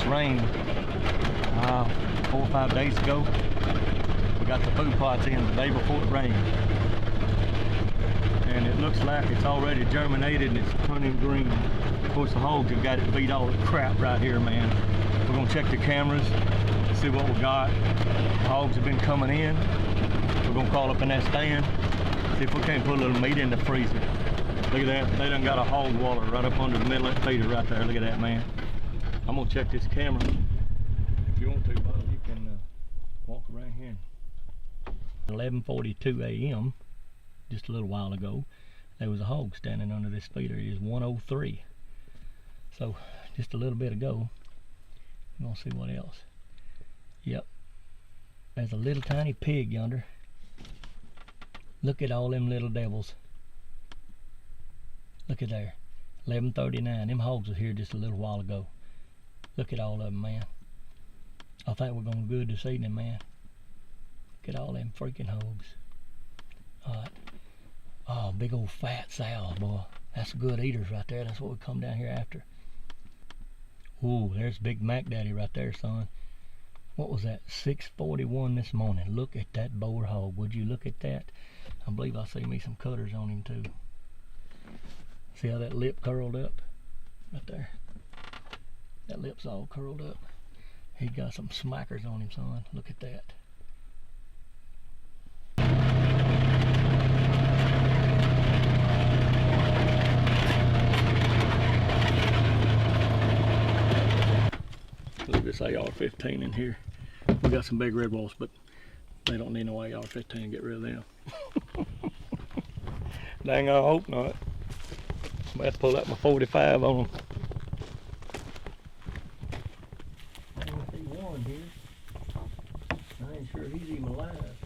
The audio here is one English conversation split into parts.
rain 4 or 5 days ago. We got the food plots in the day before it rained. And it looks like it's already germinated and it's turning green. Of course, the hogs have got it beat all the crap right here, man. We're gonna check the cameras, see what we got. Hogs have been coming in. We're gonna crawl up in that stand, see if we can't put a little meat in the freezer. Look at that, they done got a hog waller right up under the middle of that feeder right there. Look at that, man. I'm gonna check this camera. If you want to, Bob, you can walk around here. 11:42 a.m., just a little while ago, there was a hog standing under this feeder. It is 103. So, just a little bit ago, we're gonna see what else. Yep, there's a little tiny pig yonder. Look at all them little devils. Look at there, 11:39. Them hogs was here just a little while ago. Look at all of them, man. I think we're gonna be good this evening, man. Look at all them freaking hogs. Alright. Oh, big old fat sows, boy. That's good eaters right there. That's what we come down here after. Ooh, there's Big Mac Daddy right there, son. What was that? 6:41 this morning. Look at that boar hog. Would you look at that? I believe I see me some cutters on him too. See how that lip curled up? Right there. That lip's all curled up. He got some smackers on him, son. Look at that. Look at this AR-15 in here. We got some big red wolves, but they don't need no AR-15 to get rid of them. Dang, I hope not. I'm about to pull out my 45 on them. I don't see one here. I ain't sure he's even alive.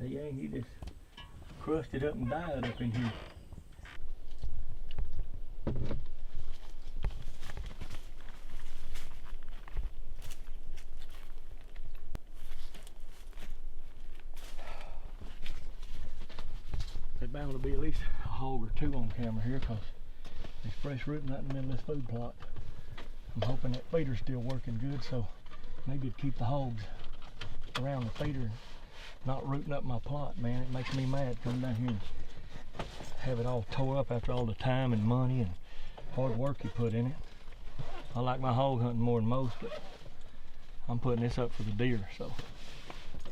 He ain't, he just crusted up and died up in here. There's bound to be at least a hog or two on camera here, because there's fresh rooting right in the middle of this food plot. I'm hoping that feeder's still working good, so maybe it'd keep the hogs around the feeder and not rooting up my plot, man. It makes me mad coming down here and have it all tore up after all the time and money and hard work you put in it. I like my hog hunting more than most, but I'm putting this up for the deer, so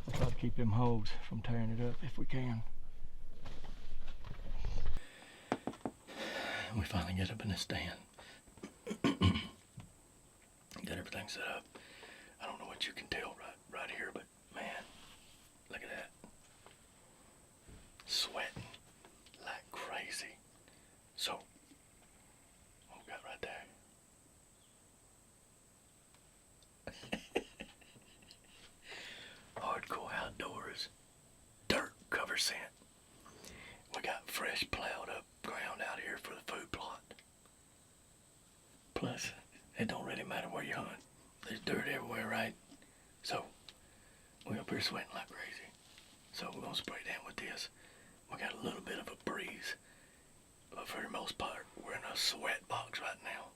we'll try to keep them hogs from tearing it up if we can. We finally get up in the stand. Got everything set up. I don't know what you can tell right here, but man, look at that. Sweating like crazy. So, what we got right there? Hardcore outdoors, dirt cover scent. We got fresh plowed up ground out here for the food plot. Plus, it don't really matter where you hunt. There's dirt everywhere, right? So, we're up here sweating like crazy. So we're gonna spray down with this. We got a little bit of a breeze, but for the most part, we're in a sweat box right now.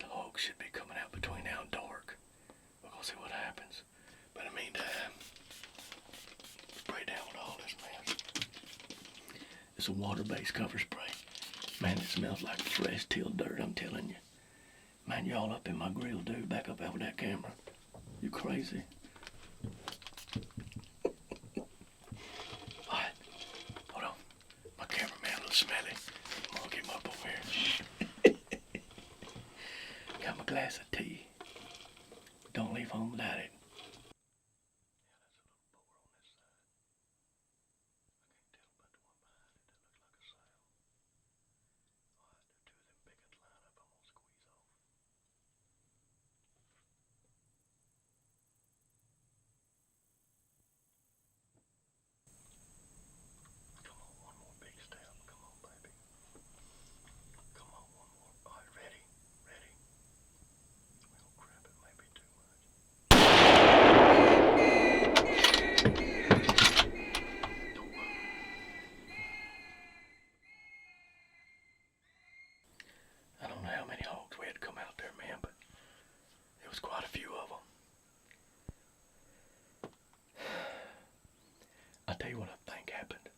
The hogs should be coming out between now and dark. We're gonna see what happens. But in the meantime, spray down with all this mess. It's a water-based cover spray. Man, it smells like fresh tilled dirt, I'm telling you. Man, you're all up in my grill, dude. Back up out with that camera. You crazy. Alright, hold on. My cameraman a little smelly. I'm gonna get him up over here. Got my glass of tea. Don't leave home without it. was quite a few of them. I tell you what I think happened.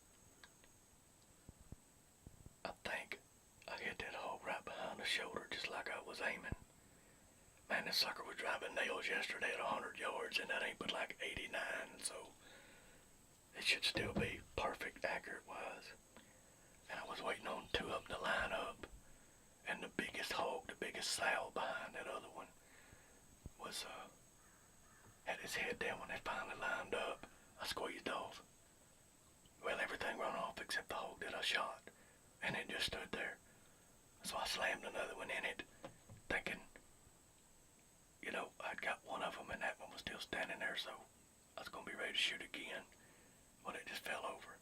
I think I hit that hog right behind the shoulder just like I was aiming. Man, this sucker was driving nails yesterday at 100 yards, and that ain't but like 89, so it should still be perfect accurate-wise. And I was waiting on two of them to line up, and the biggest hog, the biggest sow behind that other one, was had his head down. When it finally lined up, I squeezed off. Well, everything run off except the hog that I shot, and it just stood there. So I slammed another one in it, thinking, you know, I'd got one of them and that one was still standing there, so I was going to be ready to shoot again, but it just fell over.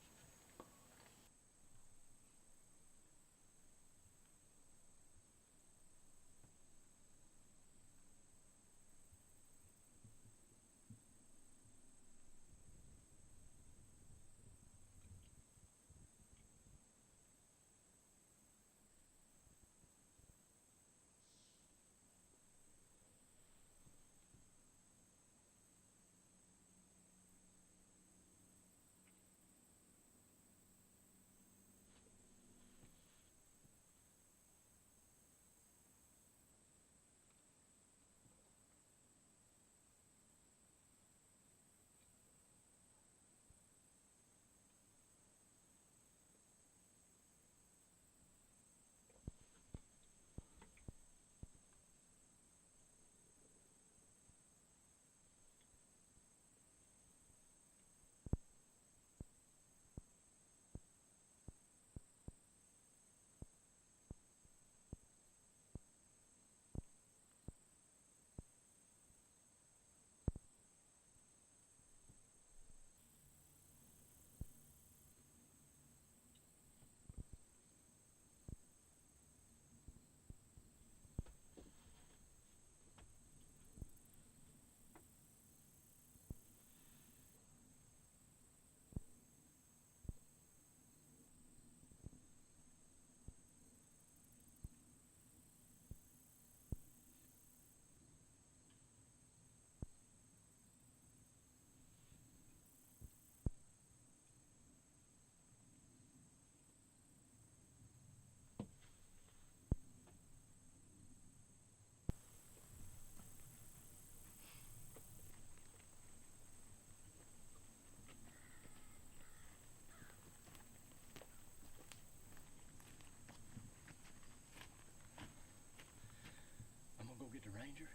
The Ranger.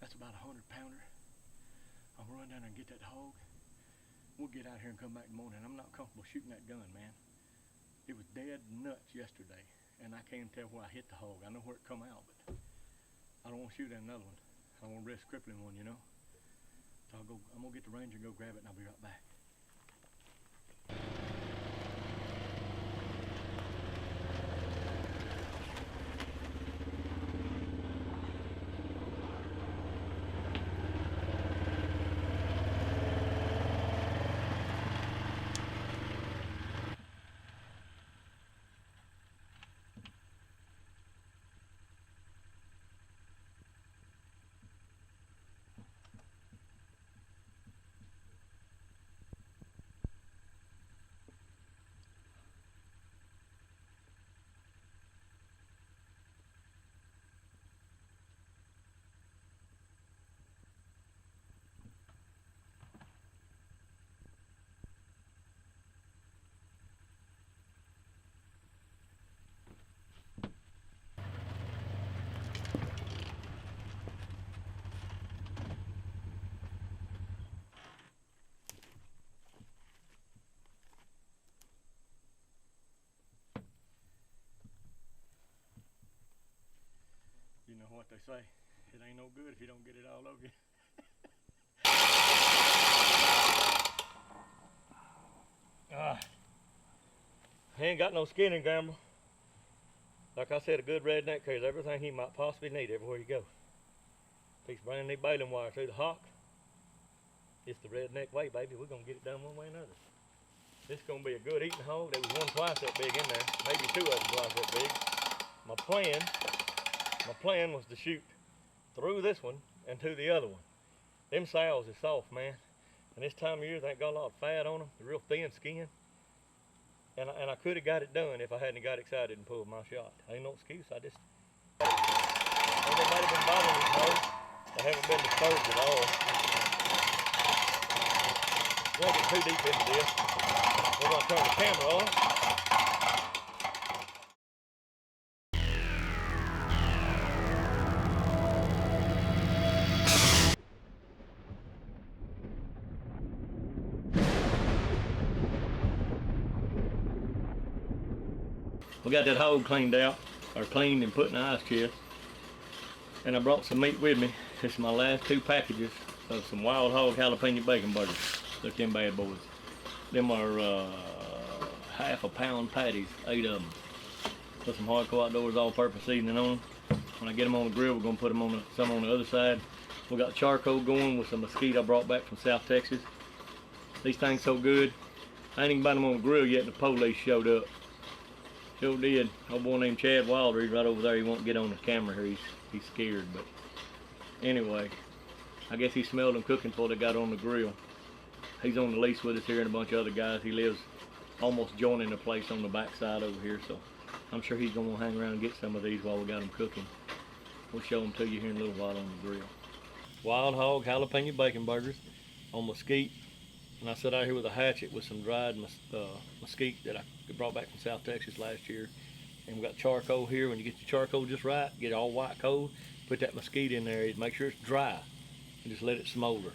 That's about a 100-pounder. I'm gonna run down there and get that hog. We'll get out here and come back in the morning. I'm not comfortable shooting that gun, man. It was dead nuts yesterday, and I can't tell where I hit the hog. I know where it come out, but I don't want to shoot at another one. I don't want to risk crippling one, you know. So I'm gonna get the Ranger and go grab it, and I'll be right back. You know what they say, it ain't no good if you don't get it all over you. He ain't got no skin in Gamble. Like I said, a good redneck carries everything he might possibly need everywhere you go. Piece of brand new baling wire through the hock. It's the redneck way, baby. We're gonna get it done one way or another. This is gonna be a good eating hog. There was one twice that big in there, maybe two of them twice that big. My plan was to shoot through this one and to the other one. Them sows is soft, man. And this time of year, they ain't got a lot of fat on them. They're real thin skin. And I could have got it done if I hadn't got excited and pulled my shot. Ain't no excuse. I just... They might have been bothering these hoes. They haven't been disturbed at all. We won't get too deep into this. We're going to turn the camera on. We got that hog cleaned out, or cleaned and put in the ice chest. And I brought some meat with me. This is my last 2 packages of some Wild Hog jalapeno bacon burgers. Look at them bad boys. Them are half a pound patties, 8 of them. Put some hardcore outdoors all-purpose seasoning on them. When I get them on the grill, we're gonna put them on some on the other side. We got charcoal going with some mesquite I brought back from South Texas. These things so good. I ain't even got them on the grill yet, and the police showed up. Sure did. Old boy named Chad Wilder, he's right over there. He won't get on the camera here. He's scared, but anyway, I guess he smelled them cooking before they got on the grill. He's on the lease with us here and a bunch of other guys. He lives almost joining the place on the back side over here, so I'm sure he's gonna hang around and get some of these while we got them cooking. We'll show them to you here in a little while on the grill. Wild Hog jalapeno bacon burgers on mesquite. And I sat out here with a hatchet with some dried mesquite that I brought back from South Texas last year. And we got charcoal here. When you get your charcoal just right, get it all white coal, put that mesquite in there, make sure it's dry, and just let it smolder.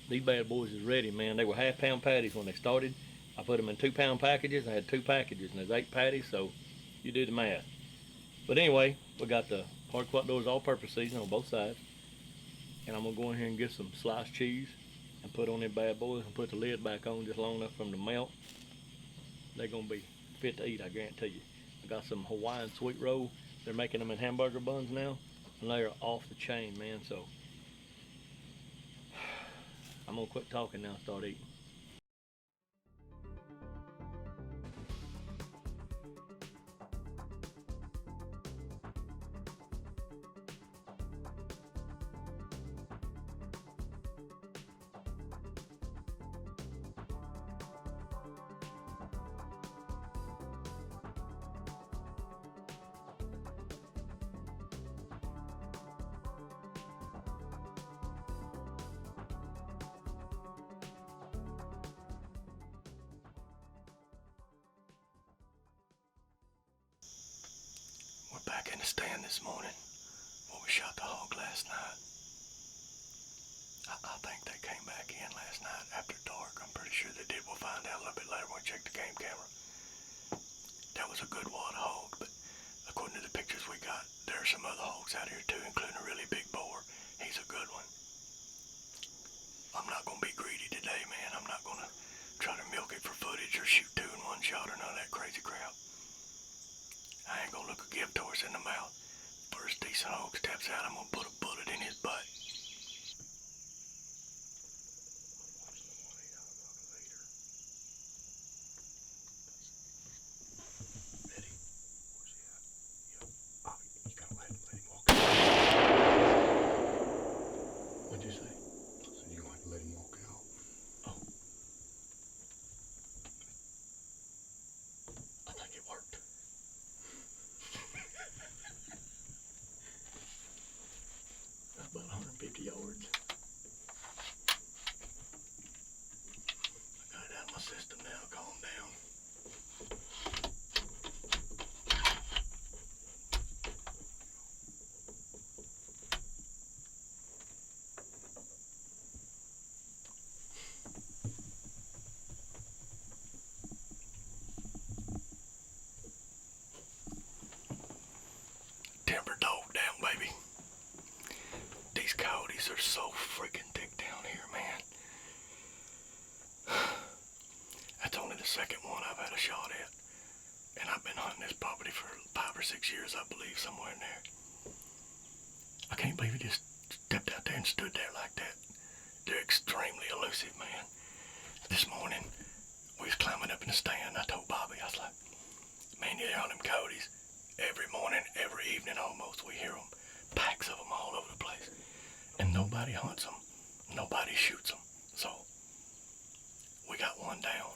These bad boys is ready, man. They were half-pound patties when they started. I put them in 2-pound packages. I had 2 packages, and there's 8 patties, so you do the math. But anyway, we got the hardcore outdoors all-purpose seasoning on both sides. And I'm gonna go in here and get some sliced cheese and put on them bad boys and put the lid back on just long enough for them to melt. They're gonna be fit to eat, I guarantee you. I got some Hawaiian sweet roll. They're making them in hamburger buns now, and they are off the chain, man. So I'm gonna quit talking now and start eating. We're back in the stand this morning where we shot the hog last night. I think they came back in last night after dark. I'm pretty sure they did. We'll find out a little bit later when we check the game camera. That was a good wad hog, but according to the pictures we got, there are some other hogs out here too, including a really big boar. He's a good one. I'm not gonna be greedy today, man. I'm not gonna try to milk it for footage or shoot 2 in 1 shot or none of that crazy crap. I ain't gonna look a gift horse in the mouth. First decent hog steps out, I'm gonna put a bullet in his butt. Ready? Oh, you gotta let him walk out. What'd you say? I said you're gonna have to let him walk out. Oh. I think it worked. About 150 yards. I got it out of my system now, calm down. Timber dog down, baby. These coyotes are so freaking thick down here, man. That's only the second one I've had a shot at. And I've been hunting this property for 5 or 6 years, I believe, somewhere in there. I can't believe he just stepped out there and stood there like that. They're extremely elusive, man. This morning, we was climbing up in the stand. I told Bobby, I was like, man, you hear all them coyotes? Every morning, every evening almost, we hear them packs of them all over the place. And nobody hunts them. Nobody shoots them. So we got one down.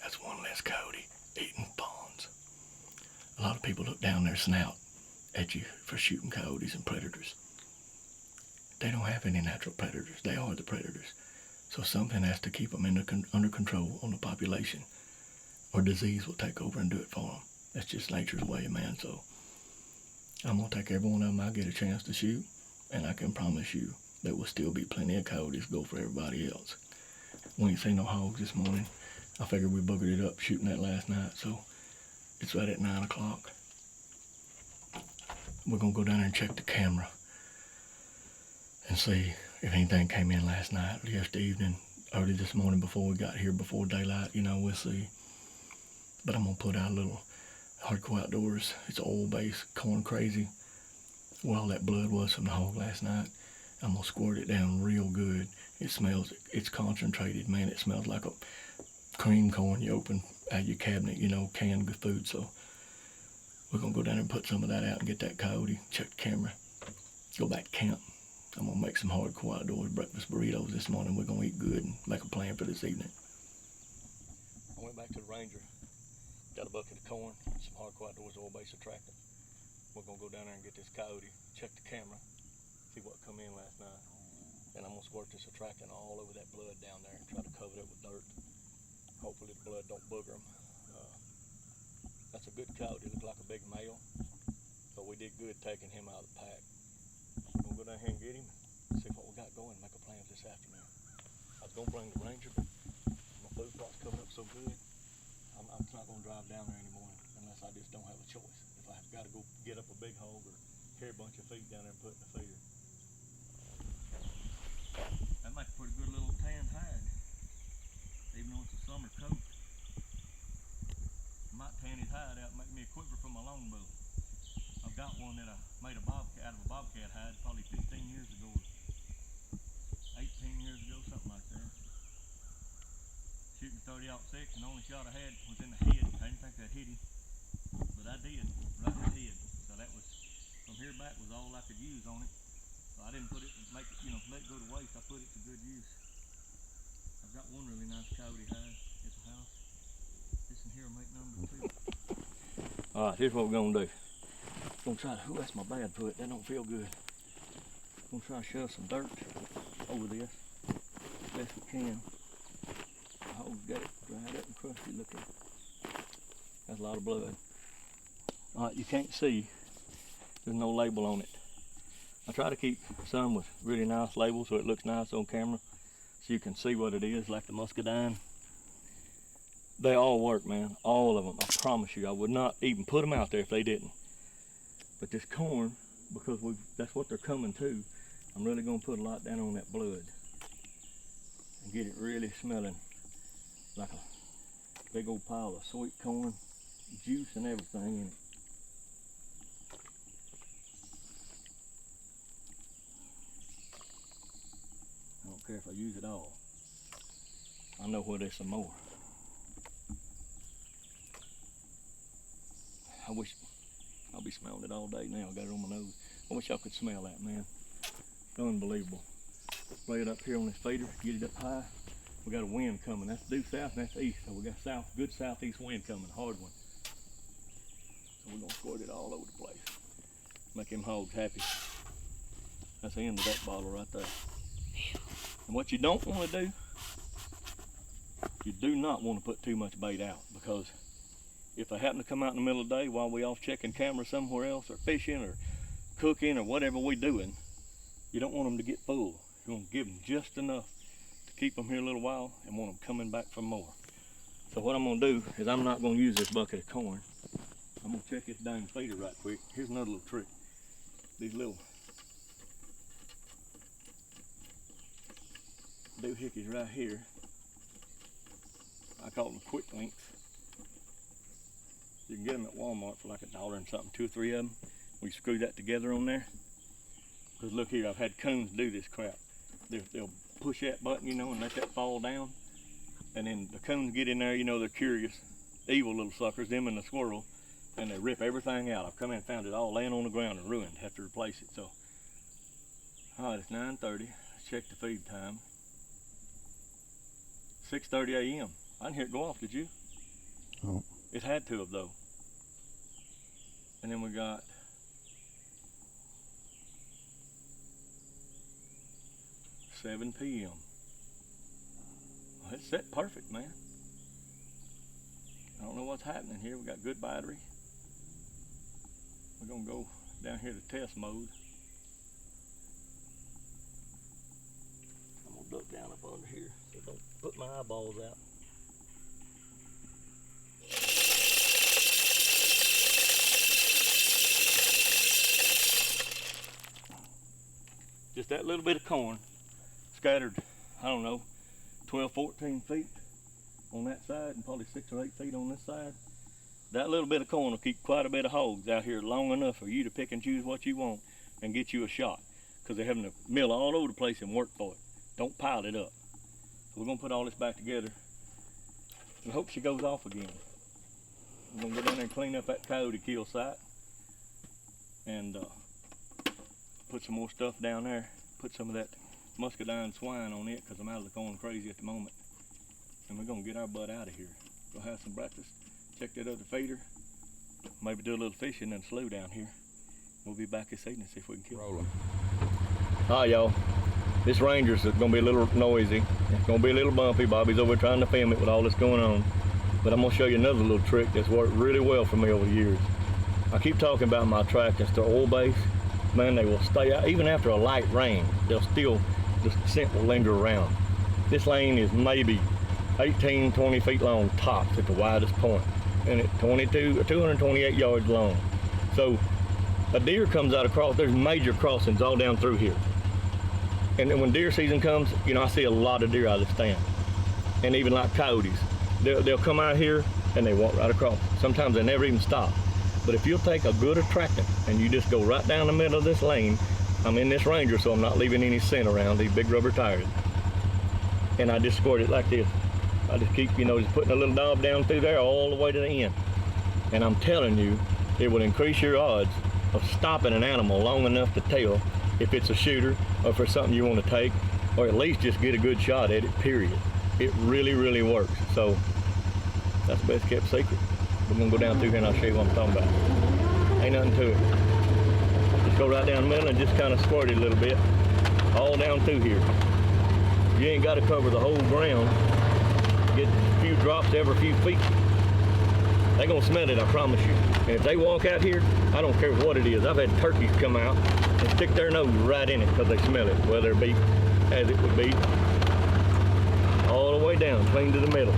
That's one less coyote eating fawns. A lot of people look down their snout at you for shooting coyotes and predators. They don't have any natural predators. They are the predators. So something has to keep them under control on the population, or disease will take over and do it for them. That's just nature's way, man. So I'm going to take every one of them I get a chance to shoot, and I can promise you there will still be plenty of coyotes to go for everybody else. We ain't seen no hogs this morning. I figured we buggered it up shooting that last night, so it's right at 9 o'clock. We're going to go down there and check the camera and see if anything came in last night or yesterday evening, early this morning before we got here, before daylight, we'll see. But I'm going to put out a little Hardcore Outdoors. It's oil-based, corn crazy. Where all that blood was from the hog last night. I'm going to squirt it down real good. It smells, it's concentrated, man. It smells like a cream corn you open out of your cabinet, canned good food. So we're going to go down there and put some of that out and get that coyote, check the camera, go back to camp. I'm going to make some Hardcore Outdoors breakfast burritos this morning. We're going to eat good and make a plan for this evening. I went back to the Ranger, got a bucket of corn, some Hardcore Outdoors oil-based attractant. We're going to go down there and get this coyote, check the camera, see what come in last night. And I'm going to squirt this attractant all over that blood down there and try to cover it with dirt. Hopefully the blood don't booger them. That's a good coyote, looked like a big male. But we did good taking him out of the pack. We'll go down here and get him and see what we got going, make a plan for this afternoon. I was going to bring the Ranger, but my food plot's coming up so good, I'm not going to drive down there anymore unless I just don't have a choice. If I have got to go get up a big hog or carry a bunch of feed down there and put in the feeder. That makes a pretty good little tan hide, even though it's a summer coat. I might tan his hide out and make me a quiver for my longbow. I've got one that I made out of a bobcat hide probably 15 years ago, 18 years ago, something like that. Shooting 30-06, and the only shot I had was in the head. I didn't think that hit him, but I did, right in the head. So that was, from here back was all I could use on it. So I didn't put it, let it go to waste. I put it to good use. I've got one really nice coyote hide at the house. This in here will make number 2. All right, here's what we're gonna do. I'm gonna try to, that's my bad foot, that don't feel good. I'm gonna try to shove some dirt over this, best we can. I hope we got it dried up and crusty looking. That's a lot of blood. All right, you can't see, there's no label on it. I try to keep some with really nice labels so it looks nice on camera, so you can see what it is, like the muscadine. They all work, man, all of them. I promise you, I would not even put them out there if they didn't. But this corn, because that's what they're coming to, I'm really gonna put a lot down on that blood and get it really smelling like a big old pile of sweet corn, juice and everything in it. I don't care if I use it all. I know where there's some more. I wish, I'll be smelling it all day now. I got it on my nose. I wish y'all could smell that, man. Unbelievable. Lay it up here on this feeder, get it up high. We got a wind coming. That's due south and that's east. So we got good southeast wind coming, hard one. So we're gonna squirt it all over the place. Make them hogs happy. That's the end of that bottle right there. And what you don't want to do, you do not want to put too much bait out, because if they happen to come out in the middle of the day while we off checking camera somewhere else, or fishing or cooking or whatever we doing, you don't want them to get full. You want to give them just enough to keep them here a little while and want them coming back for more. So what I'm going to do is I'm not going to use this bucket of corn. I'm going to check this dang feeder right quick. Here's another little trick. These little doohickeys right here, I call them quick links. You can get them at Walmart for like $1 and something, 2 or 3 of them. We screw that together on there. Because look here, I've had coons do this crap. They'll push that button, and let that fall down. And then the coons get in there, they're curious. Evil little suckers, them and the squirrel. and they rip everything out. I've come in and found it all laying on the ground and ruined. Have to replace it. So, all right, it's 9:30. Let's check the feed time. 6:30 a.m. I didn't hear it go off, did you? Oh. It had to have though. And then we got 7 p.m. Well, it's set perfect, man. I don't know what's happening here. We got good battery. We're gonna go down here to test mode. I'm gonna duck down up under here so don't put my eyeballs out. Just that little bit of corn scattered, I don't know, 12, 14 feet on that side and probably 6 or 8 feet on this side. That little bit of corn will keep quite a bit of hogs out here long enough for you to pick and choose what you want and get you a shot, because they're having to mill all over the place and work for it. Don't pile it up. So we're gonna put all this back together and hope she goes off again. We're gonna go down there and clean up that coyote kill site and put some more stuff down there. Put some of that muscadine swine on it because I'm out of the corn crazy at the moment. And we're gonna get our butt out of here. Go have some breakfast, check that other feeder, maybe do a little fishing and slough down here. We'll be back this evening, see if we can kill them. Hi y'all, this Ranger's gonna be a little noisy. It's gonna be a little bumpy. Bobby's over trying to film it with all this going on. But I'm gonna show you another little trick that's worked really well for me over the years. I keep talking about my attractants to oil base. Man, they will stay out, even after a light rain, the scent will linger around. This lane is maybe 18, 20 feet long tops at the widest point, and it's 228 yards long. So a deer comes out across, there's major crossings all down through here. And then when deer season comes, you know, I see a lot of deer out of the stand. And even like coyotes, they'll come out here and they walk right across. Sometimes they never even stop. But if you'll take a good attractant and you just go right down the middle of this lane, I'm in this Ranger, so I'm not leaving any scent around these big rubber tires. And I just squirt it like this. I just keep, you know, just putting a little daub down through there all the way to the end. And I'm telling you, it will increase your odds of stopping an animal long enough to tell if it's a shooter or if it's something you want to take, or at least just get a good shot at it, period. It really, really works. So that's the best kept secret. We're gonna go down through here and I'll show you what I'm talking about. Ain't nothing to it. Just go right down the middle and just kind of squirt it a little bit, all down through here. You ain't got to cover the whole ground. Get a few drops every few feet. They're gonna smell it, I promise you. And if they walk out here, I don't care what it is. I've had turkeys come out and stick their nose right in it because they smell it, whether it be as it would be, all the way down, clean to the middle.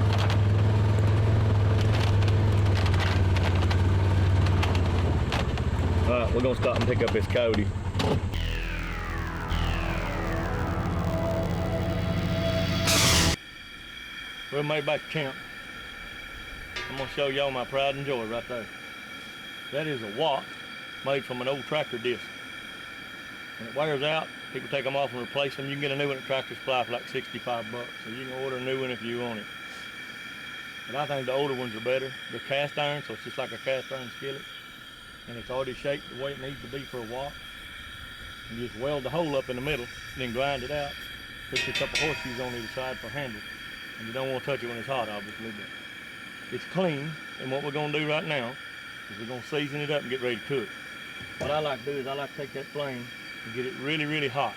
All right, we're gonna stop and pick up this coyote. We're made back to camp. I'm gonna show y'all my pride and joy right there. That is a wok made from an old tractor disc. When it wears out, people take them off and replace them. You can get a new one at Tractor Supply for like 65 bucks. So you can order a new one if you want it. But I think the older ones are better. They're cast iron, so it's just like a cast iron skillet. And it's already shaped the way it needs to be for a wok. You just weld the hole up in the middle, then grind it out. Put a couple horseshoes on either side for handle. And you don't want to touch it when it's hot, obviously, but it's clean. And what we're gonna do right now is we're gonna season it up and get ready to cook. What I like to do is I like to take that flame and get it really, really hot.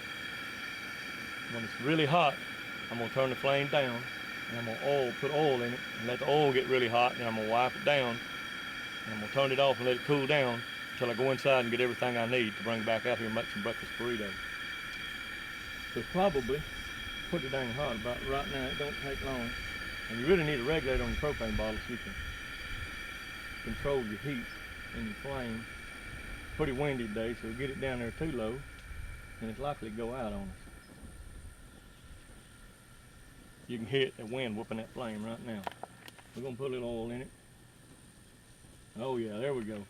When it's really hot, I'm gonna turn the flame down and I'm gonna put oil in it and let the oil get really hot, and I'm gonna wipe it down and I'm gonna turn it off and let it cool down until I go inside and get everything I need to bring back out here and make some breakfast burritos. So it's probably pretty dang hot about right now. It don't take long. And you really need a regulator on your propane bottle so you can control your heat and your flame. Pretty windy today, so get it down there too low and it's likely to go out on us. You can hear the wind whooping that flame right now. We're gonna put a little oil in it. Oh yeah, there we go.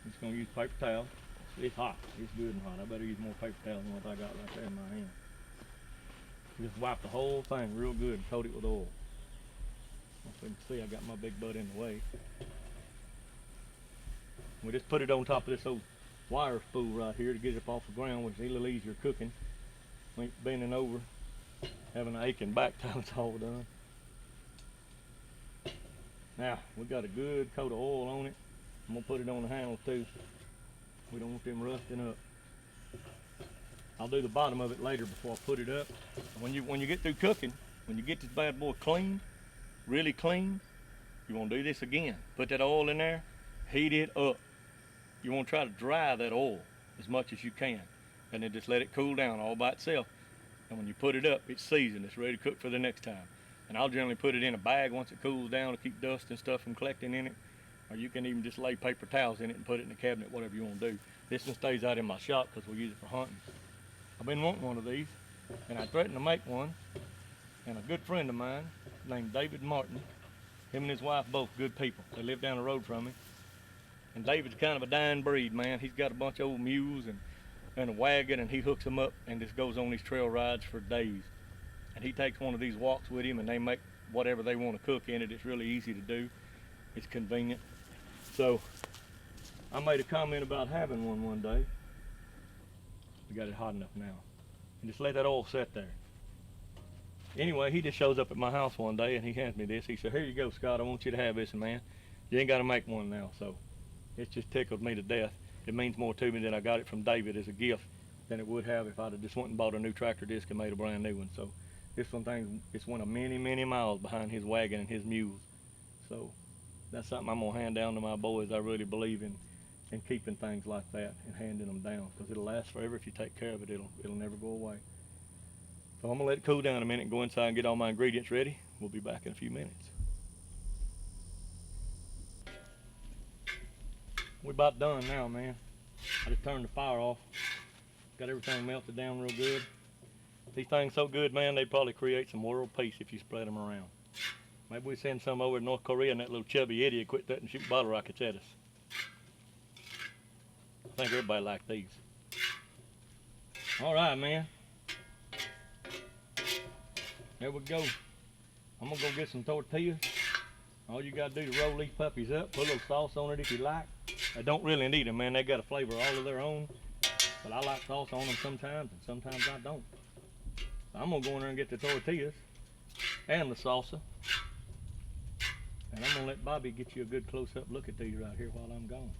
Just gonna use paper towel. It's hot, it's good and hot. I better use more paper towel than what I got right there in my hand. Just wipe the whole thing real good and coat it with oil. So you can see I got my big butt in the way. We just put it on top of this old wire spool right here to get it up off the ground, which is a little easier cooking. Ain't bending over, having an aching back till it's all done. Now, we got a good coat of oil on it. I'm gonna put it on the handle too. We don't want them rusting up. I'll do the bottom of it later before I put it up. When you get through cooking, when you get this bad boy clean, really clean, you wanna do this again. Put that oil in there, heat it up. You wanna try to dry that oil as much as you can, and then just let it cool down all by itself. And when you put it up, it's seasoned, it's ready to cook for the next time. And I'll generally put it in a bag once it cools down to keep dust and stuff from collecting in it. Or you can even just lay paper towels in it and put it in the cabinet, whatever you want to do. This one stays out in my shop because we use it for hunting. I've been wanting one of these, and I threatened to make one. And a good friend of mine named David Martin, him and his wife both good people. They live down the road from me. And David's kind of a dying breed, man. He's got a bunch of old mules and a wagon, and he hooks them up and just goes on these trail rides for days. And he takes one of these walks with him, and they make whatever they want to cook in it. It's really easy to do. It's convenient. So I made a comment about having one day. We got it hot enough now. And just let that oil set there. Anyway, he just shows up at my house one day and he hands me this. He said, "Here you go, Scott. I want you to have this, man. You ain't got to make one now." So it's just tickled me to death. It means more to me that I got it from David as a gift than it would have if I'd have just went and bought a new tractor disc and made a brand new one. So this one thing, it's one of many, many miles behind his wagon and his mules. So that's something I'm gonna hand down to my boys. I really believe in keeping things like that and handing them down, because it'll last forever if you take care of it. It'll never go away. So I'm gonna let it cool down a minute and go inside and get all my ingredients ready. We'll be back in a few minutes. We're about done now, man. I just turned the fire off. Got everything melted down real good. These things so good, man, they'd probably create some world peace if you spread them around. Maybe we send some over to North Korea and that little chubby idiot quit that and shoot bottle rockets at us. I think everybody likes these. All right, man. There we go. I'm gonna go get some tortillas. All you gotta do is roll these puppies up, put a little sauce on it if you like. I don't really need them, man. They got a flavor all of their own. But I like sauce on them sometimes, and sometimes I don't. So I'm gonna go in there and get the tortillas and the salsa. And I'm gonna let Bobby get you a good close-up look at these right here while I'm gone.